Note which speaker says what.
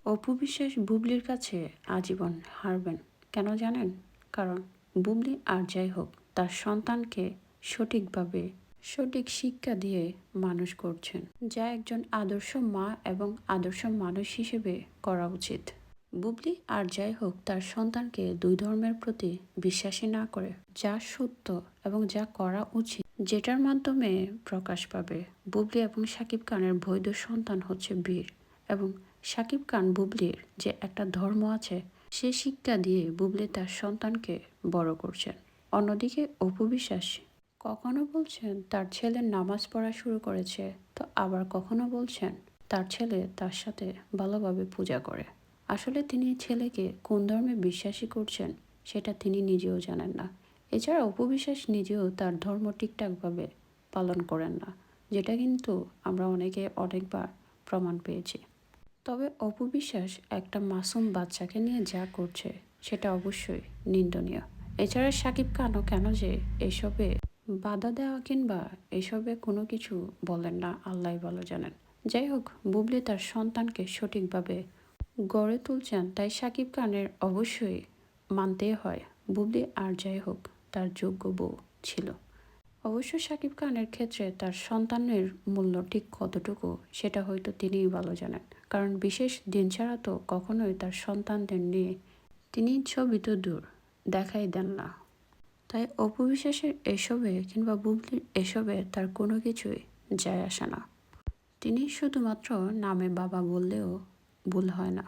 Speaker 1: অপু বিশ্বাস বুবলির কাছে আজীবন হারবেন। কেন জানেন? কারণ বুবলি আর যাই হোক তার সন্তানকে সঠিকভাবে সঠিক শিক্ষা দিয়ে মানুষ করছেন, যা একজন আদর্শ মা এবং আদর্শ মানুষ হিসেবে করা উচিত। বুবলি আর যাই হোক তার সন্তানকে দুই ধর্মের প্রতি বিশ্বাসী না করে যা সত্য এবং যা করা উচিত, যেটার মাধ্যমে প্রকাশ পাবে বুবলি এবং শাকিব খানের বৈধ সন্তান হচ্ছে বীর, এবং শাকিব খান বুবলির যে একটা ধর্ম আছে সে শিক্ষা দিয়ে বুবলি তার সন্তানকে বড় করছেন। অন্যদিকে অপু বিশ্বাস কখনো বলছেন তার ছেলে নামাজ পড়া শুরু করেছে, তো আবার কখনো বলছেন তার ছেলে তার সাথে ভালোভাবে পূজা করে। আসলে তিনি ছেলেকে কোন ধর্মে বিশ্বাসী করছেন সেটা তিনি নিজেও জানেন না। এছাড়া অপু বিশ্বাস নিজেও তার ধর্ম ঠিকঠাকভাবে পালন করেন না, যেটা কিন্তু আমরা অনেকবার প্রমাণ পেয়েছি। তবে অপু বিশ্বাস একটা মাসুম বাচ্চাকে নিয়ে যা করছে সেটা অবশ্যই নিন্দনীয়। এছাড়া শাকিব খানও কেন যে এসবে বাধা দেওয়া কিংবা এসবে কোনো কিছু বলেন না, আল্লাহ ভালো জানেন। যাই হোক, বুবলি তার সন্তানকে সঠিকভাবে গড়ে তুলছেন, তাই শাকিব খানের অবশ্যই মানতে হয় বুবলি আর যাই হোক তার যোগ্য বউ ছিল। অবশ্য শাকিব খানের ক্ষেত্রে তার সন্তানের মূল্য ঠিক কতটুকু সেটা হয়তো তিনিই ভালো জানেন, কারণ বিশেষ দিন ছাড়া তো কখনোই তার সন্তানদের নিয়ে তিনি ছবি তো দূর দেখাই দেন না। তাই অপু বিশ্বাসের এসবে কিংবা বুবলির এসবে তার কোনো কিছুই যায় আসে না। তিনি শুধুমাত্র নামে বাবা বললেও ভুল হয় না।